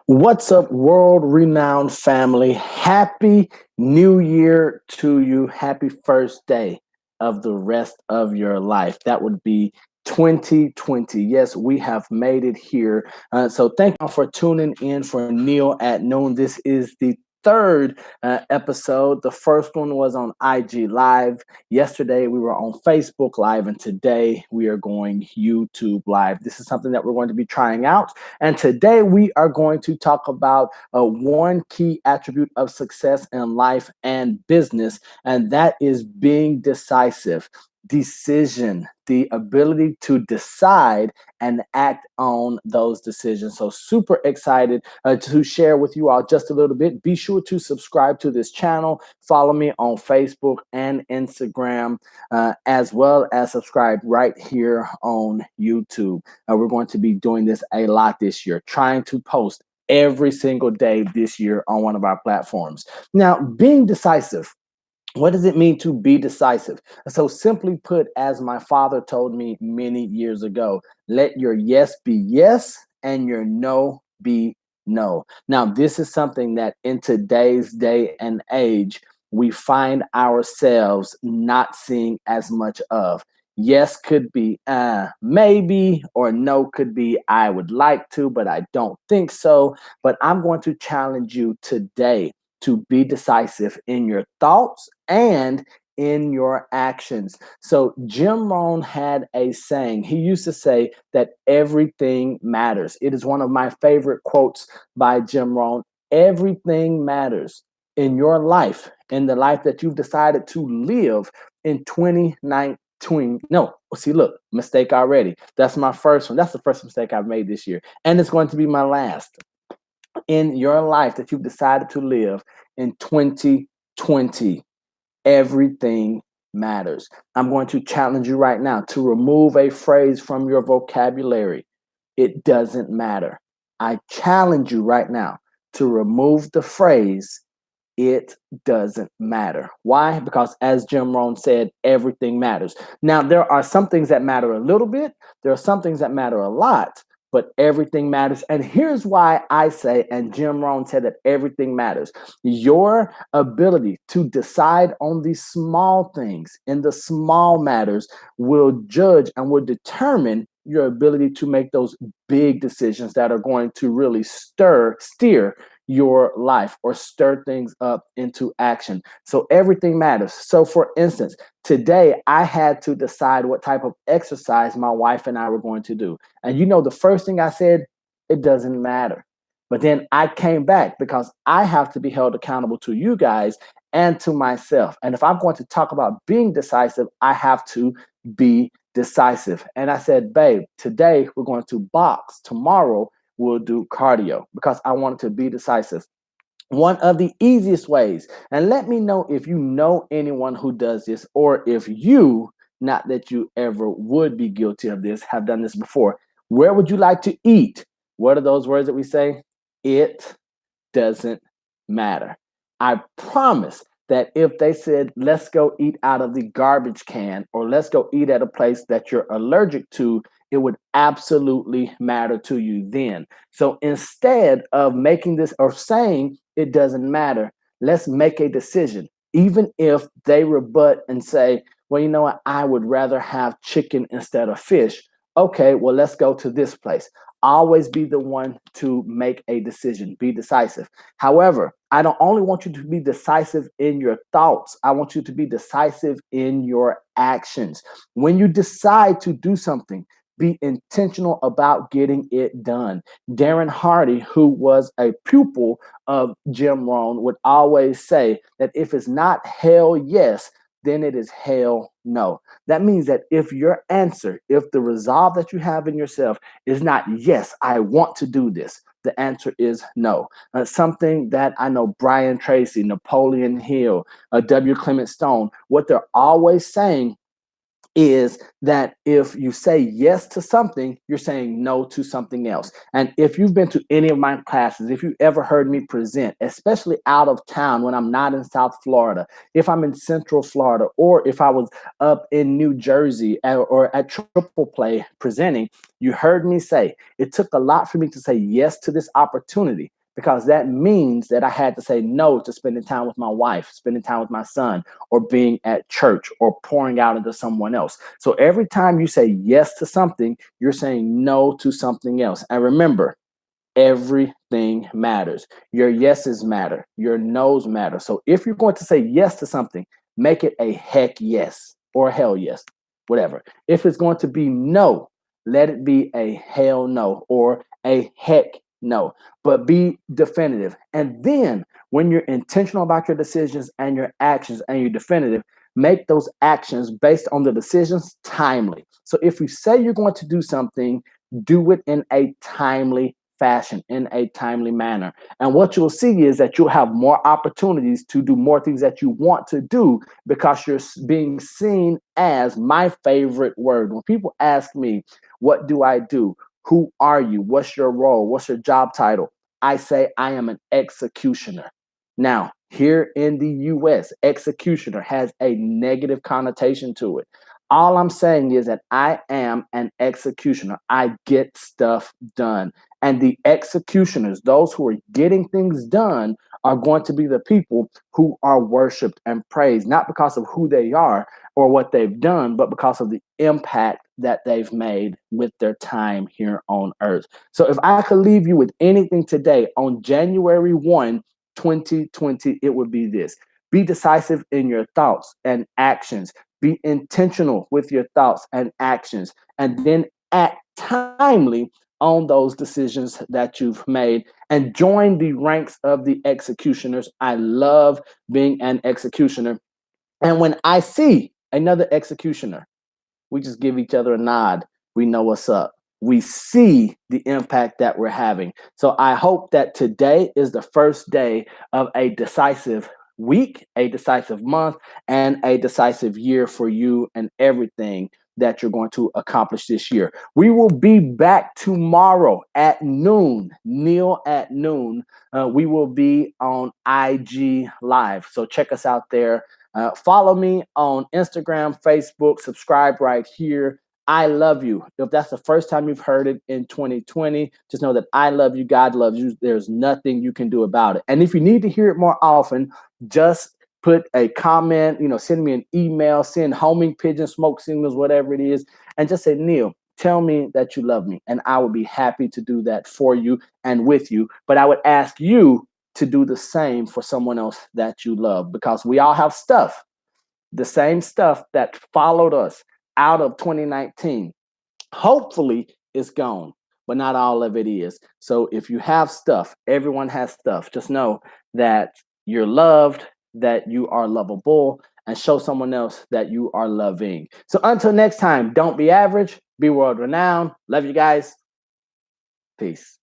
What's up, world renowned family? Happy New Year to you. Happy first day of the rest of your life. That would be 2020. Yes, we have made it here. So thank you for tuning in for Neil at Noon. This is the third episode. The first one was on IG Live. Yesterday we were on Facebook Live, and today we are going YouTube Live. This is something that we're going to be trying out. And today we are going to talk about one key attribute of success in life and business, and that is being decisive. Decision, the ability to decide and act on those decisions. So, super excited to share with you all just a little bit. Be sure to subscribe to this channel, follow me on Facebook and Instagram, as well as subscribe right here on YouTube. We're going to be doing this a lot this year, trying to post every single day this year on one of our platforms. Now, being decisive. What does it mean to be decisive? So, simply put, as my father told me many years ago, let your yes be yes and your no be no. Now, this is something that in today's day and age, we find ourselves not seeing as much of. Yes could be maybe, or no could be I would like to, but I don't think so. But I'm going to challenge you today to be decisive in your thoughts and in your actions. So Jim Rohn had a saying. He used to say that everything matters. It is one of my favorite quotes by Jim Rohn. Everything matters in your life, in the life that you've decided to live in 2019. No, see, look, mistake already. That's my first one. That's the first mistake I've made this year. And it's going to be my last. In your life that you've decided to live in 2020, everything matters. I'm going to challenge you right now to remove a phrase from your vocabulary. It doesn't matter. I challenge you right now to remove the phrase, it doesn't matter. Why? Because as Jim Rohn said, everything matters. Now, there are some things that matter a little bit. There are some things that matter a lot, but everything matters. And here's why I say, and Jim Rohn said that everything matters. Your ability to decide on these small things in the small matters will judge and will determine your ability to make those big decisions that are going to really steer your life or stir things up into action. So everything matters. So for instance, today I had to decide what type of exercise my wife and I were going to do. And the first thing I said, it doesn't matter. But then I came back because I have to be held accountable to you guys and to myself. And if I'm going to talk about being decisive, I have to be decisive. And I said, babe, today we're going to box. Tomorrow we'll do cardio because I wanted to be decisive. One of the easiest ways, and let me know if you know anyone who does this, or if you, not that you ever would be guilty of this, have done this before. Where would you like to eat? What are those words that we say? It doesn't matter. I promise that if they said, let's go eat out of the garbage can, or let's go eat at a place that you're allergic to, it would absolutely matter to you then. So instead of making this or saying it doesn't matter, let's make a decision. Even if they rebut and say, well, you know what, I would rather have chicken instead of fish. Okay, well, let's go to this place. Always be the one to make a decision. Be decisive. However, I don't only want you to be decisive in your thoughts. I want you to be decisive in your actions. When you decide to do something, be intentional about getting it done. Darren Hardy, who was a pupil of Jim Rohn, would always say that if it's not hell yes, then it is hell no. That means that if your answer, if the resolve that you have in yourself is not yes, I want to do this, the answer is no. Something that I know Brian Tracy, Napoleon Hill, W. Clement Stone, what they're always saying is that if you say yes to something, you're saying no to something else. And if you've been to any of my classes, if you ever heard me present, especially out of town when I'm not in South Florida, if I'm in Central Florida, or if I was up in New Jersey or at Triple Play presenting, you heard me say it took a lot for me to say yes to this opportunity. because that means that I had to say no to spending time with my wife, spending time with my son, or being at church or pouring out into someone else. So every time you say yes to something, you're saying no to something else. And remember, everything matters. Your yeses matter. Your nos matter. So if you're going to say yes to something, make it a heck yes or hell yes, whatever. If it's going to be no, let it be a hell no or a heck no, but be definitive. And then when you're intentional about your decisions and your actions and you're definitive, make those actions based on the decisions timely. So if you say you're going to do something, do it in a timely fashion, in a timely manner. And what you'll see is that you'll have more opportunities to do more things that you want to do because you're being seen as my favorite word. When people ask me, what do I do? Who are you? What's your role? What's your job title? I say I am an executioner. Now, here in the US, executioner has a negative connotation to it. All I'm saying is that I am an executioner. I get stuff done. And the executioners, those who are getting things done, are going to be the people who are worshiped and praised, not because of who they are or what they've done, but because of the impact that they've made with their time here on earth. So if I could leave you with anything today on January 1, 2020, it would be this: be decisive in your thoughts and actions. Be intentional with your thoughts and actions, and then act timely on those decisions that you've made and join the ranks of the executioners. I love being an executioner. And when I see another executioner, we just give each other a nod. We know what's up. We see the impact that we're having. So I hope that today is the first day of a decisive week, a decisive month, and a decisive year for you and everything that you're going to accomplish this year. We will be back tomorrow at noon, Neil at noon. We will be on IG Live. So check us out there. Follow me on Instagram, Facebook, subscribe right here. I love you. If that's the first time you've heard it in 2020, just know that I love you. God loves you. There's nothing you can do about it. And if you need to hear it more often, just put a comment, send me an email, send homing pigeon, smoke signals, whatever it is, and just say, Neil, tell me that you love me. And I would be happy to do that for you and with you. But I would ask you to do the same for someone else that you love, because we all have stuff, the same stuff that followed us out of 2019. Hopefully it's gone, but not all of it is. So if you have stuff, everyone has stuff. Just know that you're loved, that you are lovable, and show someone else that you are loving. So until next time, don't be average, be world renowned. Love you guys. Peace.